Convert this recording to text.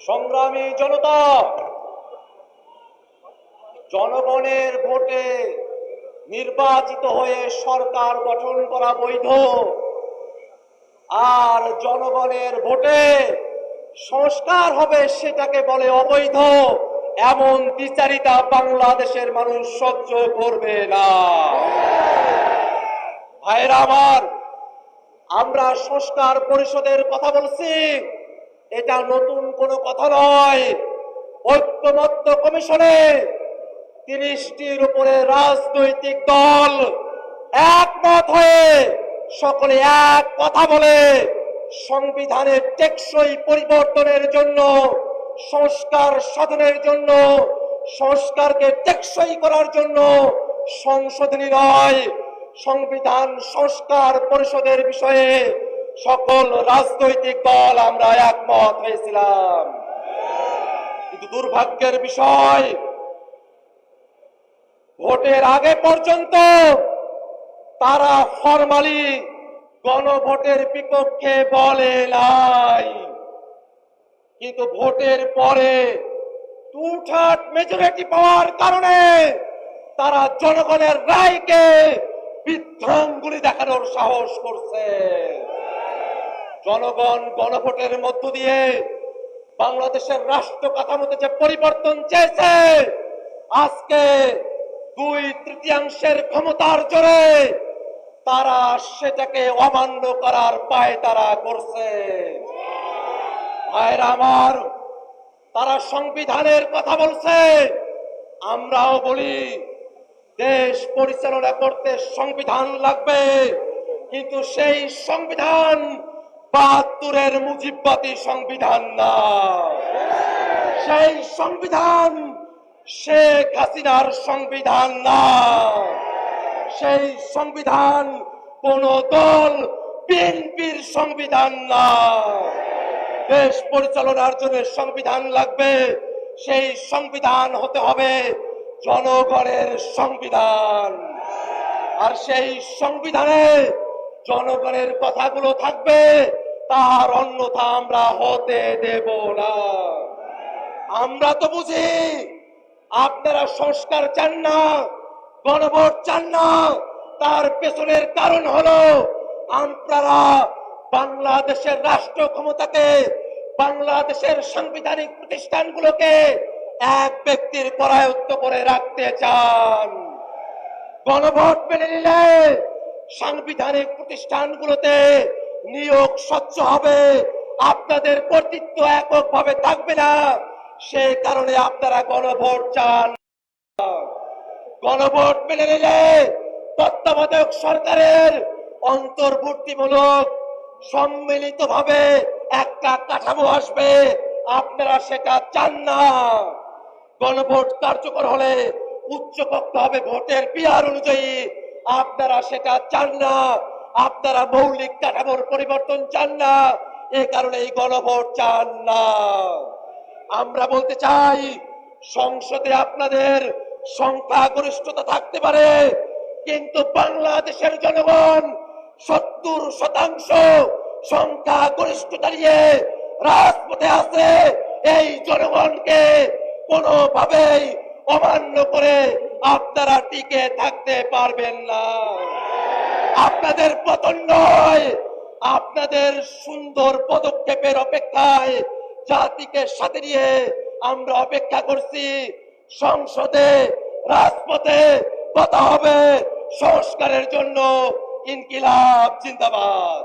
সংগ্রামী জনতা, জনগণের ভোটে নির্বাচিত হয়ে সরকার গঠন করা বৈধ, আর জনগণের ভোটে সংস্কার হবে সেটাকে বলে অবৈধ। এমন দ্বিচারিতা বাংলাদেশের মানুষ সহ্য করবে না। ভাইরা আমার, আমরা সংস্কার পরিষদের কথা বলছি, এটা নতুন কোনো কথা নয়। ঐক্যমত্য কমিশনে ৩০টির উপরে রাজনৈতিক দল একমত হয়ে সকলে এক কথা বলে সংবিধানের টেকসই পরিবর্তনের জন্য, সংস্কার সাধনের জন্য, সংস্কারকে টেকসই করার জন্য সংশোধনী নয়, সংবিধান সংস্কার পরিষদের বিষয়ে সকল রাজনৈতিক দল আমরা একমত হয়েছিলাম। কিন্তু দুর্ভাগ্যের বিষয়, ভোটের আগে পর্যন্ত তারা ফরমালি গণভোটের বিপক্ষে বলে নাই, কিন্তু ভোটের পরে টুঠাট মেজরিটি পাওয়ার কারণে তারা জনগণের রায়কে বিধ্বংগুলি দেখানোর সাহস করছে। জনগণ গণভোটের মধ্য দিয়ে বাংলাদেশের রাষ্ট্র কাঠামোতে যে পরিবর্তন চেয়েছে, আজকে 2/3 ক্ষমতার জোরে তারা সেটাকে অমান্য করার পায়তারা করছে। ভাইরা আমার, তারা সংবিধানের কথা বলছে, আমরাও বলি দেশ পরিচালনা করতে সংবিধান লাগবে, কিন্তু সেই সংবিধান ৭২-এর মুজিববাদী সংবিধান না। সেই সংবিধান শেখ হাসিনার সংবিধান না। সেই সংবিধান কোন দল বিএনপির সংবিধান না। দেশ পরিচালনার জন্য সংবিধান লাগবে, সেই সংবিধান হতে হবে জনগণের সংবিধান। আর সেই সংবিধানে জনগণের কথাগুলো থাকবে, তার অন্যথা আমরা হতে দেব না। আমরা তো বুঝি আপনারা সংস্কার চান না, গণভোট চান না। তার পেছনের কারণ হলো আপনারা বাংলাদেশের রাষ্ট্র ক্ষমতাকে, বাংলাদেশের সাংবিধানিক প্রতিষ্ঠানগুলোকে এক ব্যক্তির করায়ত্ত করে রাখতে চান। গণভোট মেনে নিলে সাংবিধানিক প্রতিষ্ঠানগুলোতে নিয়োগ স্বচ্ছ হবে, আপনাদের কর্তৃত্ব এককভাবে থাকবে না। সেই কারণে আপনারা গণভোট চান। গণভোট মেনে নিলে তত্ত্বাবধায়ক সরকারের অন্তর্বর্তীমূলক সম্মিলিতভাবে একটা কাঠামো আসবে, আপনারা সেটা চান না। গণভোট কার্যকর হলে উচ্চকক্ষ হবে ভোটের পিয়ার অনুযায়ী, আপনারা সেটা চান না। আপনারা মৌলিক কাঠামোর পরিবর্তন চান না, এ কারণে এই গণভোট চান না। আমরা বলতে চাই, সংসদে আপনাদের সংখ্যাগরিষ্ঠতা থাকতে পারে, কিন্তু বাংলাদেশের জনগণ 70% সংখ্যাগরিষ্ঠতা নিয়ে রাজপথে আছে। এই জনগণকে কোনোভাবেই অমান্য করে আপনারা টিকে থাকতে পারবেন না। আপনাদের পতন নয়, আপনাদের সুন্দর পদক্ষেপের অপেক্ষায় জাতিকে সাথে নিয়ে আমরা অপেক্ষা করছি। সংসদে, রাজপথে কথা হবে সংস্কারের জন্য। ইনকিলাব জিন্দাবাদ।